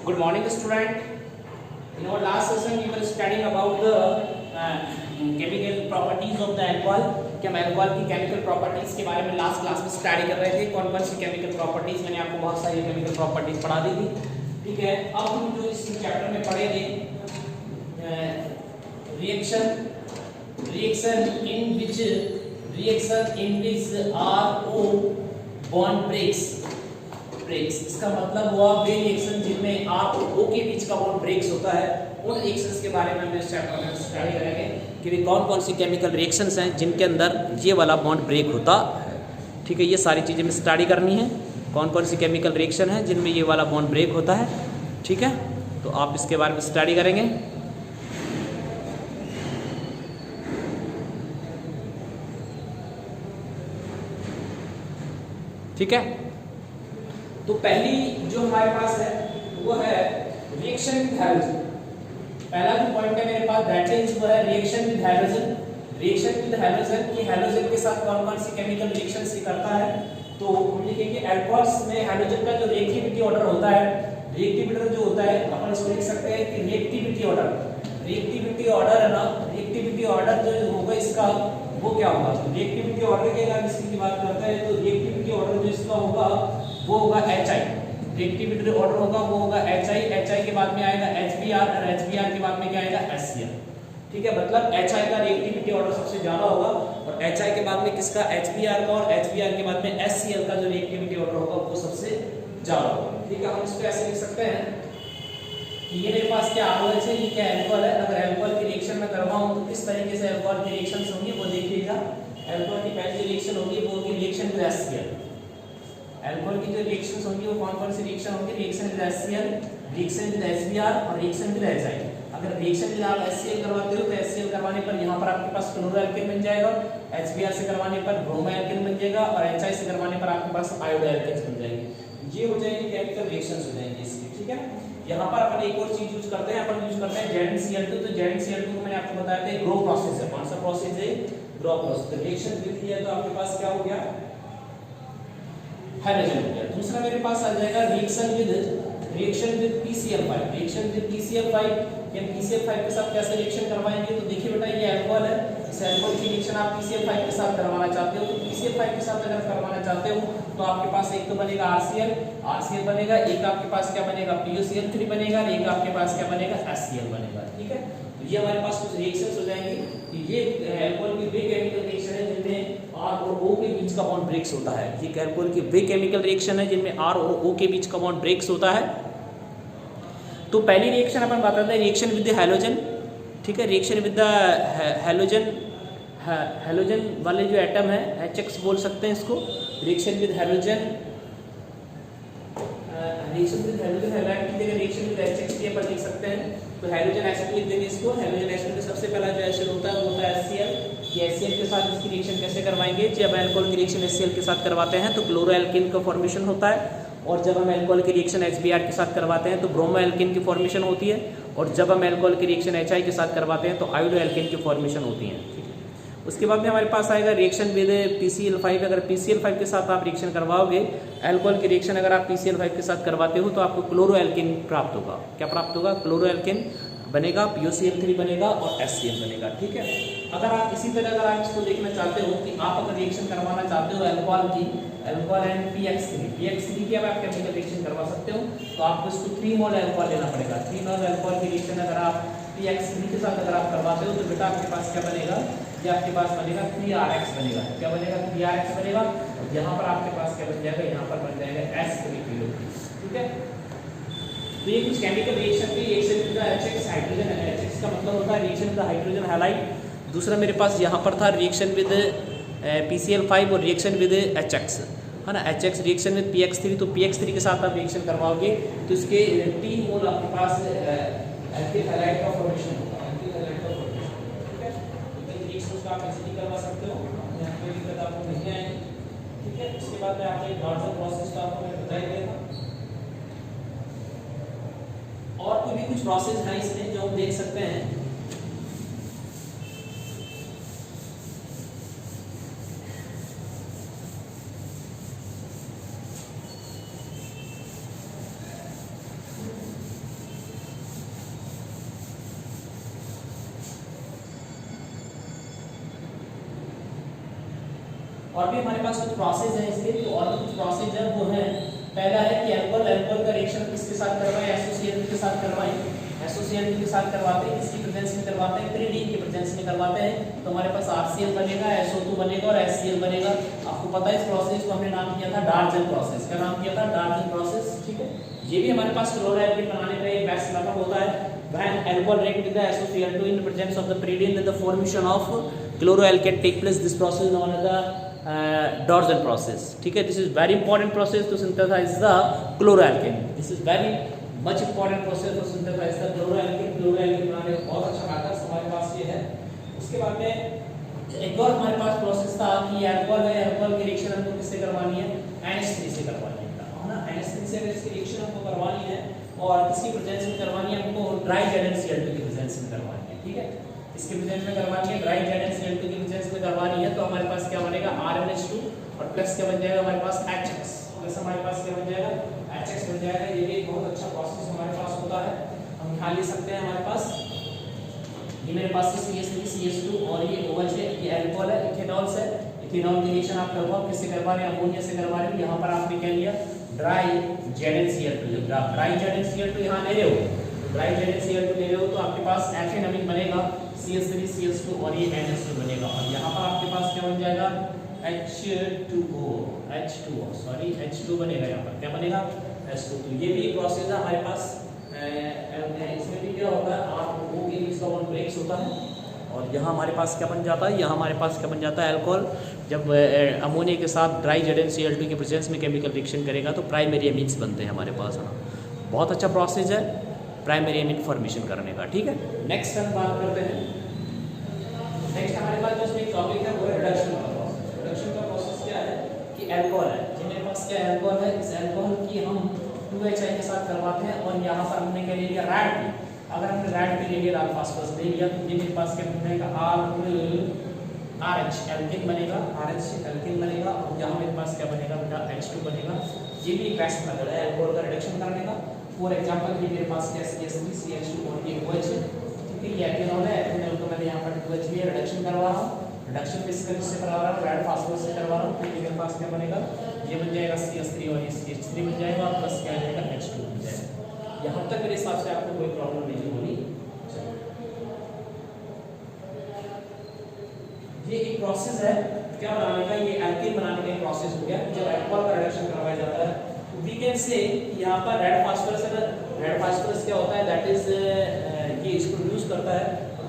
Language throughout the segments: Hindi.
Good morning, student. In our last session, we were studying about the chemical properties of the alcohol. कि हम अल्कोहल की केमिकल प्रॉपर्टीज के बारे में लास्ट क्लास में स्टडी कर रहे थे। कौन कौन सी केमिकल प्रॉपर्टीज, मैंने आपको बहुत सारी केमिकल प्रॉपर्टीज पढ़ा दी थी। ठीक है, अब हम जो इस चैप्टर में पढ़ेंगे reaction in which RO bond breaks. इसका मतलब हुआ वे रिएक्शन जिनमें R और O के बीच का बॉन्ड ब्रेक्स होता है, उन रिएक्शंस के बारे में हम इस चैप्टर में स्टडी करेंगे कि वे कौन कौन सी केमिकल रिएक्शंस हैं जिनके अंदर ये वाला बॉन्ड ब्रेक होता है। ठीक है, ये सारी चीज़ें में स्टडी करनी है, कौन कौन सी केमिकल रिएक्शन है जिनमें ये वाला बॉन्ड ब्रेक होता है। ठीक है, तो आप इसके बारे में स्टडी करेंगे। ठीक है, तो पहली जो हमारे पास है वो है रिएक्शन विद हाइड्रोजन। पहला जो पॉइंट है मेरे पास दैट इज वो है reaction with hydrogen. Reaction with hydrogen की हाइड्रोजन के साथ कौन कौन सी केमिकल रिएक्शंस करता है, तो हम लिखेंगे अल्कोहल्स में हाइड्रोजन का जो रिएक्टिविटी ऑर्डर होता है, रिएक्टिविटी जो होता है अपन इसको लिख सकते हैं कि रिएक्टिविटी ऑर्डर है ना, रिएक्टिविटी ऑर्डर जो होगा इसका वो क्या होगा, रिएक्टिविटी ऑर्डर की अगर इसकी बात करते हैं तो रिएक्टिविटी ऑर्डर जो इसका होगा वो होगा HI। रिएक्टिविटी ऑर्डर होगा वो होगा HI के बाद में आएगा HBr और HBr के बाद में क्या आएगा HCl। ठीक है, मतलब HI का रिएक्टिविटी ऑर्डर सबसे ज्यादा होगा और HI के बाद में किसका, HBr का, और HBr के बाद में HCl का जो रिएक्टिविटी ऑर्डर होगा वो सबसे ज्यादा होगा। ठीक है, हम इसको ऐसे लिख सकते हैं कि ये मेरे पास क्या ROH है, ये क्या अल्कोहल है। अगर अल्कोहल की रिएक्शन में करवाऊं तो किस तरीके से अल्कोहल की रिएक्शंस होंगी वो देखिएगा। अल्कोहल की पहली रिएक्शन होगी वो होगी रिएक्शन विद HCl। अल्कोहल की जो रिएक्शंस होंगी वो कौन कौन सी रिएक्शन होंगी, reaction with HCl, reaction with HBr और रिएक्शन विद HI। अगर रिएक्शन विद आप HCl करवाते हो तो HCl करवाने पर यहाँ पर आपके पास क्लोरोएल्केन बन जाएगा, HBr से करवाने पर ब्रोमोएल्केन बन जाएगा और HI से करवाने पर आपके पास आयोडोएल्केन्स बन जाएंगे। ये हो जाएंगे केमिकल रिएक्शंस हो जाएंगे इसकी। ठीक है, यहाँ पर अपन एक और चीज यूज करते हैं, अपन यूज करते हैं ZnCl2। तो ZnCl2 को मैंने आपको बताया था ग्रो प्रोसेस है। कौन सा प्रोसेस है, ग्रो प्रोसेस। तो रिएक्शन विद है तो आपके पास क्या हो गया, हाइड्रोजन हो गया। दूसरा मेरे पास आ जाएगा reaction with PCl5। Reaction with PCl5, हम PCl5 के साथ कैसे रिएक्शन करवाएंगे, तो देखिए बेटा ये अल्कोहल है, इस अल्कोहल की रिएक्शन आप PCl5 के साथ करवाना चाहते हो तो PCl5 के साथ अगर करवाना चाहते हो तो आपके पास एक तो बनेगा RCl बनेगा, एक आपके पास क्या बनेगा PuCl3 बनेगा, एक आपके पास क्या बनेगा HCl बनेगा। ठीक है, तो ये हमारे पास कुछ रिएक्शंस हो जाएंगे। ये अल्कोहल की वे केमिकल रिएक्शन है जिनमें R और O के बीच का बॉन्ड ब्रेक्स होता है। ठीक है, अल्कोहल की वे केमिकल रिएक्शन है जिनमें R और O के बीच का बॉन्ड ब्रेक्स होता है। तो पहली रिएक्शन अपन बताते हैं रिएक्शन विद हैलोजन। ठीक है, रिएक्शन विद हैलोजन वाले जो एटम है HX बोल सकते हैं इसको। रिएक्शन विद हैलोजन हैलाइड की जगह रिएक्शन विद HX की अपन लिख सकते हैं। तो हैलोजन एसिड लिख देंगे इसको। हैलोजन एसिड में सबसे पहला जो एसिड होता है वो होता है HCl। ये HCl के साथ इसकी रिएक्शन कैसे करवाएंगे, जब अल्कोहल की रिएक्शन HCl के साथ करवाते हैं तो क्लोरोएल्केन का फॉर्मेशन होता है, और जब हम अल्कोहल की रिएक्शन HBr के साथ करवाते हैं तो ब्रोमोएल्केन की फॉर्मेशन होती है, और जब हम अल्कोहल की रिएक्शन HI के साथ करवाते हैं तो आयोडोएल्केन की फॉर्मेशन होती है। ठीक है, उसके बाद में हमारे पास आएगा रिएक्शन विद PCl5। अगर PCl5 के साथ आप रिएक्शन करवाओगे, अल्कोहल की रिएक्शन अगर आप PCl5 के साथ करवाते हो तो आपको क्लोरोएल्केन प्राप्त होगा। क्या प्राप्त होगा, क्लोरोएल्केन बनेगा, PuCl3 बनेगा और HCl बनेगा। ठीक है, अगर आप इसी तरह अगर आप इसको देखना चाहते हो कि आप अगर रिएक्शन करवाना चाहते हो अल्कोहल एंड PX3 की आप केमिकल रिएक्शन करवा सकते हो तो आपको इसको 3 मोल अल्कोहल लेना पड़ेगा। 3 मोल अल्कोहल की रिएक्शन अगर आप PX3 के साथ अगर आप करवाते हो तो बेटा आपके पास क्या बनेगा, ये आपके पास बनेगा 3RX बनेगा। क्या बनेगा, 3RX बनेगा। और यहाँ पर आपके पास क्या बन जाएगा, यहाँ पर बन जाएगा H3PO3। ठीक है, तो ये कुछ केमिकल रिएक्शन थी। Reaction with HX hydrogen, HX का मतलब होता है रिएक्शन विद हाइड्रोजन हैलाइड। दूसरा मेरे पास यहाँ पर था रिएक्शन विद PCl5 और रिएक्शन विद HX है ना, HX रिएक्शन विद PX3। तो PX3 के साथ आप रिएक्शन करवाओगे तो इसके 3 मोल आपके पास एल्किल हैलाइड का फॉर्मेशन होगा। एल्किल हैलाइड का फॉर्मेशन, ठीक है, तो इन रिएक्शंस का आप इजीली करवा सकते हो, यहाँ कोई दिक्कत आपको नहीं आएगी। ठीक है, इसके बाद में आपको एक नॉर्मल प्रोसेस का आपको मैं बता ही देगा। और कोई भी कुछ प्रोसेस है इसमें जो हम देख सकते हैं। और भी हमारे पास कुछ प्रोसेस है इसके, तो और कुछ प्रोसेस है वो है, पहला है कि अल्कोहल का रिएक्शन किसके साथ करवाएं, एसोसिएट के साथ करवाएं, एसोसिएट के साथ करवाते हैं, किसकी प्रेजेंस में करवाते हैं, pyridine की प्रेजेंस में करवाते हैं, तो हमारे पास HCl बनेगा, SO2 बनेगा और HCl बनेगा। आपको पता है इस प्रोसेस को हमने नाम किया था डार्जन प्रोसेस, क्या नाम किया था, डार्जन प्रोसेस, ठीक है। ये भी हमारे पास क्लोरोएल्केन बनाने का एक बेस्ट मेथड होता है, when alcohol react with the SOCl2 in presence of the pyridine, then the formation of chloroalkane take place. This process is known as the Dorsal process, ठीक है। This is very important process to synthesize the chloroalkane. This is very much important process to synthesize the chloroalkane. chloroalkane बनाने का बहुत अच्छा मेथड हमारे पास ये है। उसके बाद में एक और हमारे पास प्रोसेस था कि अल्कोहल है, अल्कोहल की रिएक्शन हमको किससे करवानी है, NH3 से करवानी है ना, NH3 से इसकी रिएक्शन हमको करवानी है और किसकी प्रेजेंस में करवानी है, हमको ड्राई ZnCl2 की प्रेजेंस में करवानी है, ठीक है। इसकी प्रेजेंस में करवानी है, ड्राई ZnCl2 की प्रेजेंस में करवानी है, तो हमारे पास क्या बनेगा, RnH2 और प्लस क्या बन जाएगा हमारे पास HX, प्लस हमारे पास क्या बन जाएगा, HX बन जाएगा। ये भी एक बहुत अच्छा प्रोसेस हमारे पास होता है, हम ख्याल ले सकते हैं। हमारे पास ये मेरे पास CH3 CH2 और ये OH है, ये अल्कोहल है, इथेनॉल से, इथेनॉल की रिएक्शन आप करवाओ, किससे करवा रहे हैं, अमोनिया से करवा रहे हो। यहाँ पर आपने क्या लिया, ड्राई ZnCl2, जब आप ड्राई ZnCl2 यहाँ ले रहे हो, ड्राई ZnCl2 ले रहे हो तो आपके पास एफिन अमीन बनेगा, CH3 CH2 और ये NH2 बनेगा, और यहाँ पर आपके पास क्या बन जाएगा, H2 बनेगा, यहाँ पर क्या बनेगा, H2। तो ये भी प्रोसेस है हमारे पास। इसमें भी क्या होता है, R2O के बीच का बॉन्ड ब्रेक्स होता है, और यहाँ हमारे पास क्या बन जाता है, यहाँ हमारे पास क्या बन जाता है, अल्कोहल जब अमोनिया के साथ ड्राई ZnCl2 के प्रेजेंस में केमिकल रिएक्शन करेगा तो प्राइमरी एमीन्स बनते हैं हमारे पास, है ना। बहुत अच्छा प्रोसेस है प्राइमरी एमीन फॉर्मेशन करने का, ठीक है। नेक्स्ट हम बात करते हैं, नेक्स्ट हमारे पास जो इसमें टॉपिक है वो है रिडक्शन का प्रोसेस। रिडक्शन का प्रोसेस क्या है कि अल्कोहल है, जी मेरे पास क्या अल्कोहल है, इस अल्कोहल की हम 2HI के साथ करवाते हैं, और यहाँ पर हमने क्या ले लिया, रैड। अगर हमने रैड पे ले लिया, राल फास्फोरस ले लिया, तो ये मेरे पास क्या बनेगा, RH एल्केन बनेगा, RH एल्केन बनेगा, और यहाँ मेरे पास क्या बनेगा बेटा, H2 बनेगा। ये भी बेस्ट मेथड है अल्कोहल का रिडक्शन करने का। फॉर एग्जांपल ये मेरे पास क्या CH3 CH2 और ये OH है, ठीक है। ये एथेनॉल है, एथेनॉल को मैंने यहाँ पर 2H भी रिडक्शन करवा रहा हूँ, रिडक्शन किससे करवा रहा हूँ, रैड फास्फोरस से करवा रहा हूँ, तो मेरे पास क्या बनेगा, ये बन जाएगा CH3 और ये CH3 बन जाएगा, और प्लस क्या आ जाएगा, H2 बन जाएगा। यहाँ तक मेरे हिसाब से आपको कोई प्रॉब्लम नहीं होनी। ये एक प्रोसेस है क्या बनाने का, ये एल्केन बनाने का एक प्रोसेस हो गया। जब अल्कोहल का रिडक्शन करवाया जाता है तो वी कैन से यहाँ पर रेड फास्फोरस है ना, रेड फास्फोरस क्या होता है, दैट इज ये इसको प्रोड्यूस करता है,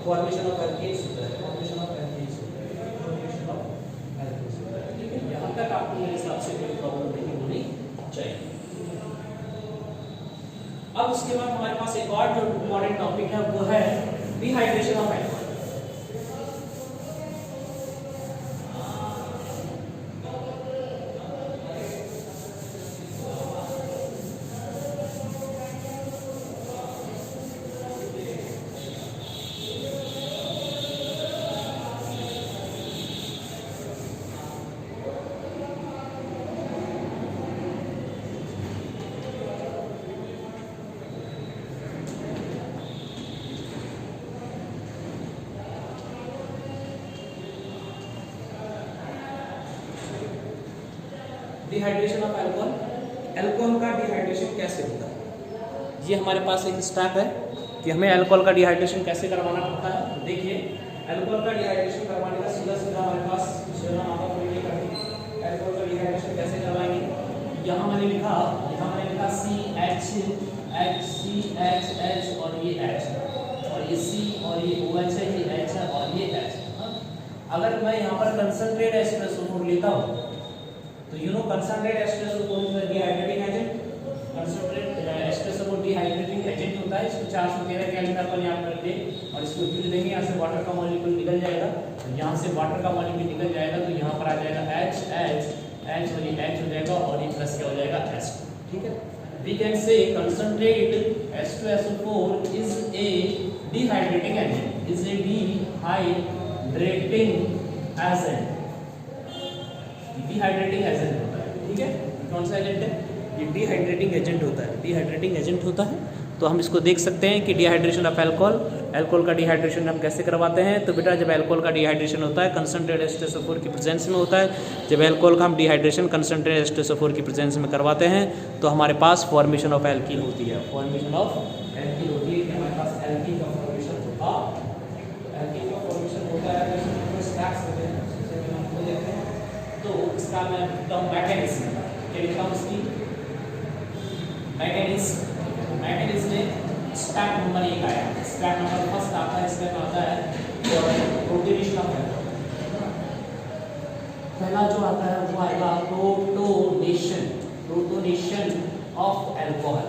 फॉर्मेशन ऑफ एल्केन्स होता है, फॉर्मेशन ऑफ एल्केन्स होता है, फॉर्मेशन ऑफ एल्केन्स होता है, ठीक है। यहाँ तक आपको मेरे हिसाब से कोई प्रॉब्लम नहीं होनी चाहिए। अब उसके बाद हमारे पास एक और जो इम्पोर्टेंट टॉपिक है वो है dehydration of alcohol. Dehydration of alcohol, alcohol का डिहाइड्रेशन कैसे होता है, ये हमारे पास एक स्टेप है कि हमें अल्कोहल का डिहाइड्रेशन कैसे करवाना पड़ता है। तो देखिए अल्कोहल का डिहाइड्रेशन करवाने का सीधा हमारे पास अल्कोहल का डिहाइड्रेशन कैसे करवाएंगे। यहाँ मैंने लिखा CHH और ये H और ये C और ये OH है, ये H है और ये H है। अगर मैं यहाँ पर कंसंट्रेट H+O4 लेता हूँ तो you know concentrate H+O4 is dehydrating agent, concentrate H+O4 dehydrating agent होता है। इसको 413 केल्विन अपन याद करते हैं और इसको हीट देंगे, यहाँ से वाटर का मॉलिक्यूल निकल जाएगा, तो यहाँ से वाटर का मॉलिक्यूल निकल जाएगा तो यहाँ पर आ जाएगा H और ये H हो जाएगा और ये प्लस क्या हो जाएगा H2, ठीक है। We can say concentrate H2SO4 is a dehydrating agent, is a dehydrating agent, dehydrating agent होता है, ठीक है। कौन सा एजेंट है, ये डिहाइड्रेटिंग एजेंट होता है, डिहाइड्रेटिंग एजेंट होता है। तो हम इसको देख सकते हैं कि डिहाइड्रेशन ऑफ अल्कोहल, अल्कोहल का डिहाइड्रेशन हम कैसे करवाते हैं। तो बेटा जब अल्कोहल का डिहाइड्रेशन होता है कंसंट्रेटेड H2SO4 की प्रेजेंस में होता है। जब अल्कोहल का हम डिहाइड्रेशन कंसंट्रेटेड H2SO4 की प्रेजेंस में करवाते हैं तो हमारे पास फॉर्मेशन ऑफ एल्कीन होती है। फॉर्मेशन ऑफ एल्कीन होती है कि हमारे पास एल्कीन का फॉर्मेशन होता है। एल्कीन का फॉर्मेशन होता है स्टैक्स होते हैं, जैसे कि हम वो देखते हैं। तो इसका मैं लिखता हूँ मैकेनिज्म, क्या लिखता हूँ इसकी मैकेनिज्म। मैकेनिज्म में स्टेप नंबर 1 आया, स्टेप नंबर फर्स्ट आता है, इसका आता है प्रोटोनेशन ऑफ अल्कोहल। पहला जो आता है वो आएगा protonation, protonation of alcohol.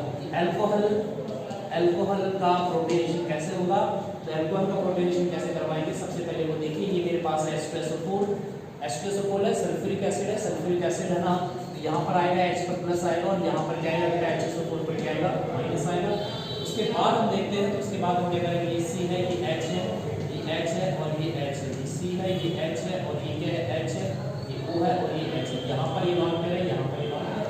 Alcohol का प्रोटोनेशन कैसे होगा, तो अल्कोहल का प्रोटोनेशन कैसे करवाएंगे। सबसे पहले वो देखिए, ये मेरे पास है H2SO4 है, सल्फ्यूरिक एसिड है, सल्फ्यूरिक एसिड है ना, तो यहाँ पर आएगा H पर प्लस आएगा और यहाँ पर क्या आएगा H2SO4 पर क्या आएगा माइनस आएगा। उसके बाद हम देखते हैं, तो उसके बाद हम क्या करेंगे, ये C है, ये H है, ये H है और ये H है, ये C है, ये H है और ये क्या है H है, ये O है और ये H है। यहाँ पर ये नॉन पेयर है, यहाँ पर ये नॉन पेयर है।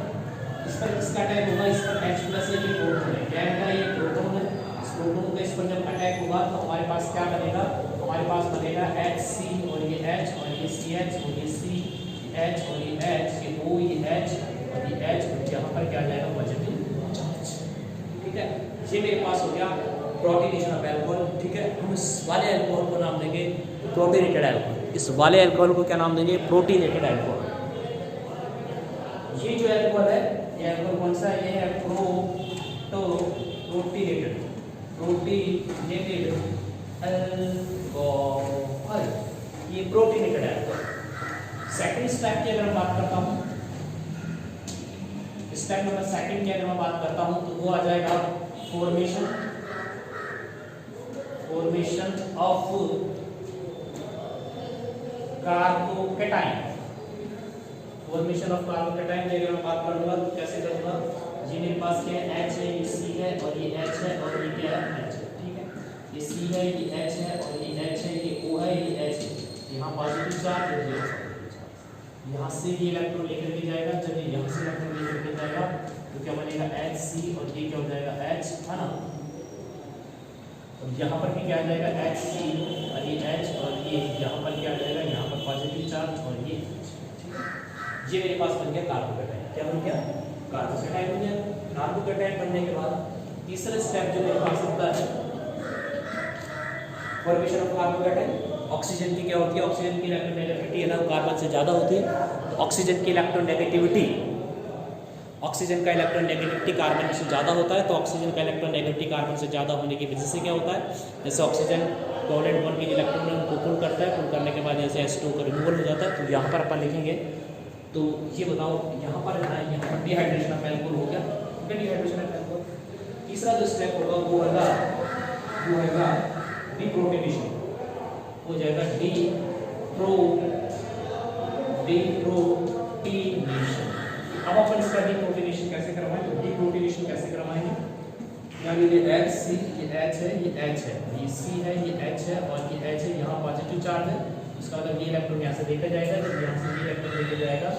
इस पर किसका अटैक होगा, इस पर H प्लस है, ये प्रोटॉन है, क्या है ये प्रोटॉन है। इस प्रोटॉन का इस पर जब अटैक होगा तो हमारे पास क्या बनेगा, हमारे पास बनेगा HC और ये H और ये CH और ये C, ये H और ये H, ये O, ये H और ये H और यहाँ पर क्या जाएगा पॉजिटिव चार्ज। ठीक है, ये मेरे पास हो गया प्रोटोनेशन ऑफ अल्कोहल। ठीक है, हम इस वाले अल्कोहल को नाम देंगे प्रोटोनेटेड अल्कोहल। इस वाले अल्कोहल को क्या नाम देंगे, प्रोटोनेटेड अल्कोहल। ये जो अल्कोहल है, ये अल्कोहल कौन सा है, ये है प्रोटोनेटेड अल्कोहल, ये प्रोटोनेटेड अल्कोहल। सेकंड स्टेप की अगर मैं बात करता हूँ, स्टेप नंबर सेकंड की अगर मैं बात करता हूँ तो वो आ जाएगा formation of carbocation. Formation of carbocation की अगर मैं बात करूँगा तो कैसे करूँगा, ये मेरे पास क्या है H है, ये C है और ये H है और ये क्या है H है। ठीक है, ये C है, ये H है और ये H है, ये O है, ये H है। यहाँ पॉजिटिव चार्ज और ये यहाँ से ये इलेक्ट्रॉन लेकर के जाएगा, जब ये यहाँ से इलेक्ट्रॉन लेकर के जाएगा तो क्या बनेगा HC और ये क्या हो जाएगा H, है ना। और यहाँ पर भी क्या आ जाएगा HC और ये H और ये यहाँ पर क्या आ जाएगा, यहाँ पर पॉजिटिव चार्ज और ये ये मेरे पास बन गया कार्बोकेटाइन। क्या बन गया, कार्बोकेटाइन बन गया। कार्बोकेटाइन बनने के बाद तीसरा स्टेप जो मेरे पास होता है फॉर्मेशन ऑफ कार्बोकेटाइन। ऑक्सीजन की क्या होती है, ऑक्सीजन की इलेक्ट्रॉन नेगेटिविटी है ना कार्बन से ज़्यादा होती है, तो ऑक्सीजन की इलेक्ट्रॉन नेगेटिविटी, ऑक्सीजन का इलेक्ट्रॉन नेगेटिविटी कार्बन से ज़्यादा होता है। तो ऑक्सीजन का इलेक्ट्रॉन नेगेटिविटी कार्बन से ज़्यादा होने की वजह से क्या होता है, जैसे ऑक्सीजन कोवलेंट बॉन्ड के इलेक्ट्रॉन को पुल करता है, पुल करने के बाद जैसे H2 का रिमूवल हो जाता है। तो यहाँ पर अपन लिखेंगे, तो ये बताओ यहाँ पर है ना, यहाँ पर डिहाइड्रेशन ऑफ अल्कोहल हो गया, डिहाइड्रेशन ऑफ अल्कोहल। तीसरा जो स्टेप होगा वो होगा डीप्रोटोनेशन, हो जाएगा डीप्रोटोनेशन। अब अपन इसका डीप्रोटोनेशन कैसे करवाएं, तो डीप्रोटोनेशन कैसे करवाएंगे, यानी ये HC, ये H है, ये H है, ये C है, ये H है और ये H है, यहाँ पॉजिटिव चार्ज है। उसका मतलब ये इलेक्ट्रॉन यहाँ से लेकर जाएगा, जब यहाँ से ये इलेक्ट्रॉन लेकर जाएगा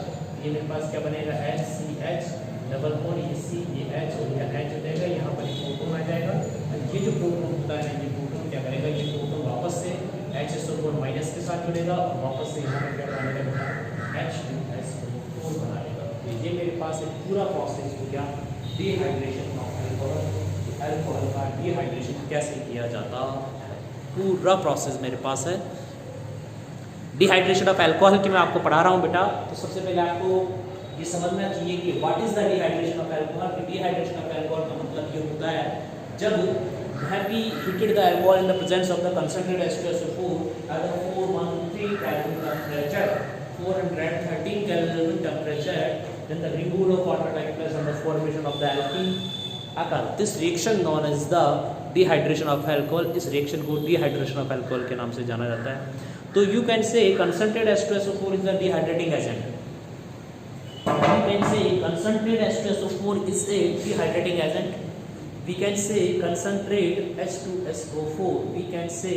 ये मेरे पास क्या बनेगा HCH डबल बॉन्ड, ये C, ये H और ये H हो जाएगा। यहाँ पर एक प्रोटॉन आ जाएगा और ये जो प्रोटॉन होता है, ये प्रोटॉन क्या करेगा, ये प्रोटॉन वापस से HSO4 माइनस के साथ जुड़ेगा और वापस से यहाँ पर क्या बनेगा, H2SO4 बनाएगा। तो ये मेरे पास एक पूरा प्रोसेस हो गया डिहाइड्रेशन ऑफ अल्कोहल। अल्कोहल का डिहाइड्रेशन कैसे किया जाता है, पूरा प्रोसेस मेरे पास है। डिहाइड्रेशन ऑफ अल्कोहल की मैं आपको पढ़ा रहा हूँ बेटा। तो सबसे पहले आपको ये समझना चाहिए कि what is the dehydration of alcohol. Dehydration of alcohol का मतलब ये होता है जब have we heated the alcohol in the presence of the concentrated H2SO4 at the 413 Kelvin temperature, 413 Kelvin temperature, then the removal of water takes place and the formation of the alkene occur. This reaction known as the dehydration of alcohol, इस reaction को dehydration of alcohol के नाम से जाना जाता है। तो you can say concentrated H2SO4 is the dehydrating agent. You can say concentrated H2SO4 is a dehydrating agent. We can say concentrate H2SO4. We can say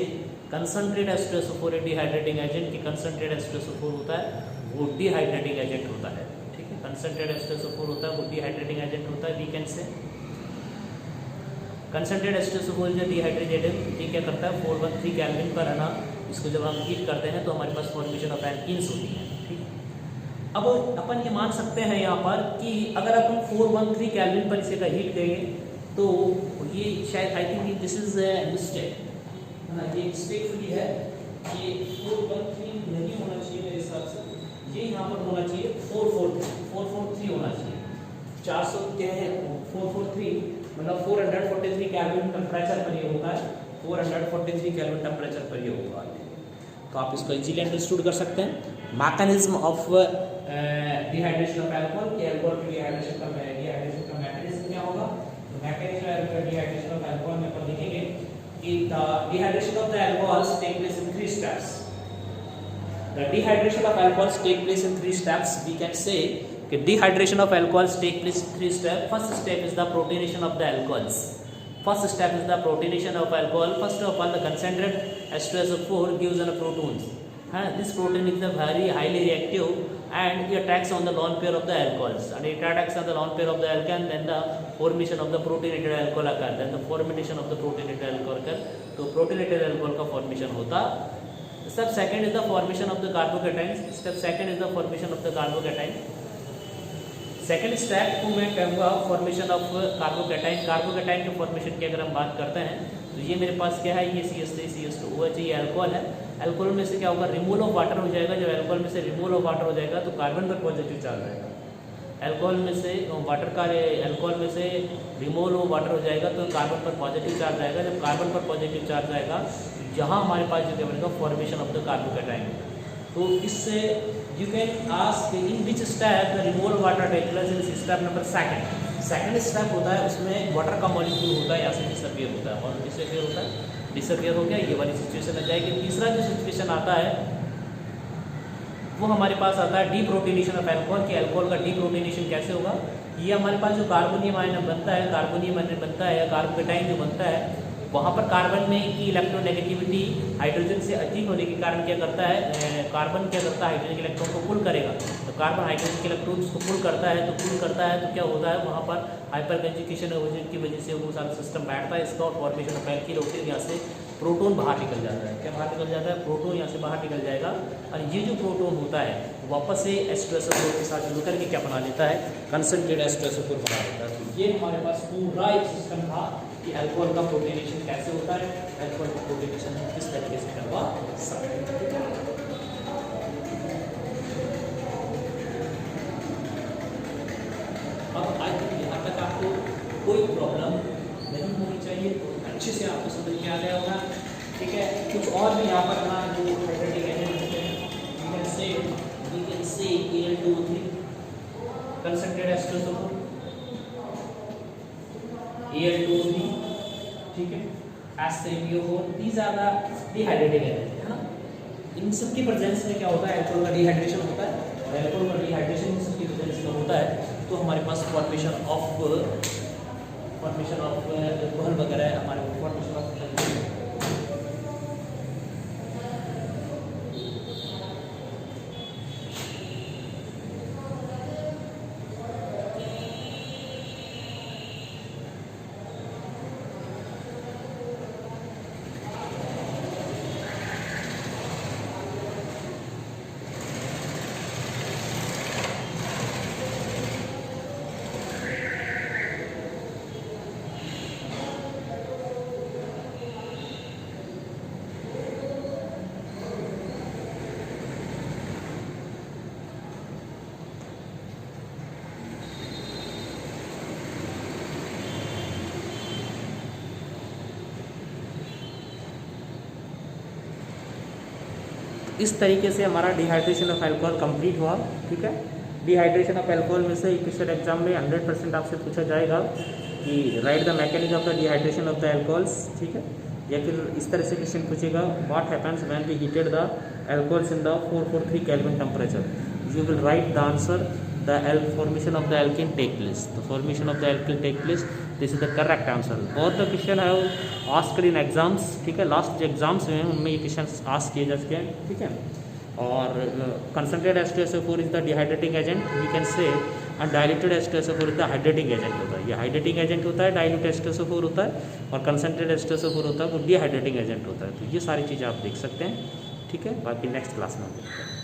concentrate H2SO4 एक dehydrating agent की concentrate H2SO4 होता है वो dehydrating agent होता है। ठीक है, concentrate H2SO4 होता है वो dehydrating agent होता है। We can say concentrate H2SO4 जो डिहाइड्रेटेड है, ये क्या करता है 413 केल्विन पर है ना, इसको जब हम हीट करते हैं तो हमारे पास फॉर्मेशन ऑफ एल्कीन्स होती है। ठीक, अब अपन ये मान सकते हैं यहाँ पर कि अगर अपन 413 केल्विन पर इसे का हीट करें तो ये शायद I think this is mistake, ये मिस्टेक हुई है, ये 413 नहीं होना चाहिए मेरे हिसाब से, ये यहाँ पर होना चाहिए 443 होना चाहिए। 400 क्या है 443 मतलब 443 केल्विन टेम्परेचर पर ये होगा, 443 केल्विन टेम्परेचर पर ये होगा। तो आप इसको इजीली अंडरस्टूड कर सकते हैं। Mechanism of dehydration of alcohol कि अल्कोहल की डिहाइड्रेशन का मैकेनिज्म क्या होगा। तो mechanism of dehydration of alcohol में अपन देखेंगे कि the dehydration of the alcohols take place in 3 steps. The dehydration of alcohols take place in 3 steps. We can say that dehydration of alcohols take place in 3 steps. First step is the protonation of the alcohols. First step is the protonation of alcohol. First of all, the concentrated H2SO4 gives a protons. This proton is very highly reactive and it attacks on the lone pair of the alcohols. And it attacks on the lone pair of the alkane, then the formation of the protonated alcohol occurs. Then the formation of the protonated alcohol occurs. तो protonated alcohol का formation होता। Step second is the formation of the carbocations. Step second is the formation of the carbocation. Second step को मैं कहूँगा फॉर्मेशन ऑफ कार्बोकैटाइन। कार्बोकैटाइन के फॉर्मेशन की अगर हम बात करते हैं तो ये मेरे पास क्या है, ये CH3 CH2 OH, ये अल्कोहल है। अल्कोहल में से क्या होगा, रिमूवल ऑफ वाटर हो जाएगा। जब अल्कोहल में से रिमूवल ऑफ वाटर हो जाएगा तो कार्बन पर पॉजिटिव चार्ज आएगा। अल्कोहल में से वाटर का अल्कोहल में से रिमूवल ऑफ वाटर हो जाएगा तो कार्बन पर पॉजिटिव चार्ज आएगा। जब कार्बन पर पॉजिटिव चार्ज आएगा यहाँ हमारे पास जो क्या बनेगा, फॉर्मेशन ऑफ द कार्बोकैटाइन। तो इससे you can ask in which step the removal water take place in step number second step होता है, उसमें वाटर का मॉलिक्यूल होता है यहाँ से डिसअपियर होता है। और डिसअपियर होता है, डिसअपियर हो गया, ये वाली सिचुएशन आ जाएगी। तीसरा जो सिचुएशन आता है वो हमारे पास आता है डीप्रोटीनेशन ऑफ अल्कोहल। कि अल्कोहल का डीप्रोटीनेशन कैसे होगा, ये हमारे पास जो कार्बोनियम आयन बनता है, कार्बोनियम आयन बनता है या कार्बोकैटाइन जो बनता है, वहाँ पर कार्बन में की इलेक्ट्रोनेगेटिविटी हाइड्रोजन से अधिक होने के कारण क्या करता है, कार्बन क्या करता है, हाइड्रोजन के इलेक्ट्रॉन को पुल करेगा। तो कार्बन हाइड्रोजन के इलेक्ट्रॉन्स को पुल करता है, तो क्या होता है, वहाँ पर हाइपर कंजुगेशन की वजह से वो सारा सिस्टम बैठता है इसका, और फॉर्मेशन ऑफ एल्कीन होती है। यहाँ से प्रोटोन बाहर निकल जाता है। क्या बाहर निकल जाता है, प्रोटोन यहाँ से बाहर निकल जाएगा। और ये जो प्रोटोन होता है वापस से H2SO4 के साथ जुड़ करके क्या बना लेता है, कंसंट्रेटेड H2SO4 बना लेता है। तो ये हमारे पास पूरा एक सिस्टम था कि अल्कोहल का प्रोटीनेशन कैसे होता है, अल्कोहल का प्रोटीनेशन हम किस तरीके से करवा सकते हैं। अब आई थिंक यहाँ तक आपको कोई प्रॉब्लम नहीं होनी चाहिए, अच्छे से आपको समझ में आ गया होगा। ठीक है, कुछ और भी यहाँ पर ना जो हाइड्रोटिक एजेंट होते हैं, we can say Al2O3 concentrated H2SO4, Al2O3, ठीक है, HClO4, these are the dehydrating agent, है ना। इन सब की प्रेजेंस में क्या होता है, अल्कोहल का डिहाइड्रेशन होता है। और अल्कोहल का डिहाइड्रेशन इन सब की प्रेजेंस में होता है तो हमारे पास फॉर्मेशन ऑफ अल्कोहल वगैरह हमारे फॉर्मेशन ऑफ इस तरीके से हमारा डिहाइड्रेशन ऑफ अल्कोहल कंप्लीट हुआ। ठीक है, डिहाइड्रेशन ऑफ अल्कोहल में से क्वेश्चन एग्जाम में 100% आपसे पूछा जाएगा कि write the mechanism of the dehydration of the alcohols. ठीक है, या फिर इस तरह से क्वेश्चन पूछेगा, what happens when we heated the alcohols in the 443 kelvin temperature. You will write the answer, the formation of the alkene take place, the formation of the alkene take place, this is the correct answer. बहुत द क्वेश्चन है आस्क्ड इन एग्जाम्स। ठीक है, लास्ट एग्जाम्स में उनमें ये क्वेश्चन आस्क किए जा चुके हैं। ठीक है, और concentrated H2SO4 is the dehydrating agent. We can say और डाइल्यूटेड H2SO4 होता है हाइड्रेटिंग एजेंट होता है, ये हाइड्रेटिंग एजेंट होता है, डाइल्यूट H2SO4 होता है, और कंसनट्रेट H2SO4 होता है वो डिहाइड्रेटिंग एजेंट होता है। तो ये सारी चीज़ें आप देख सकते हैं, ठीक है। बाकी नेक्स्ट क्लास में हम देखते हैं।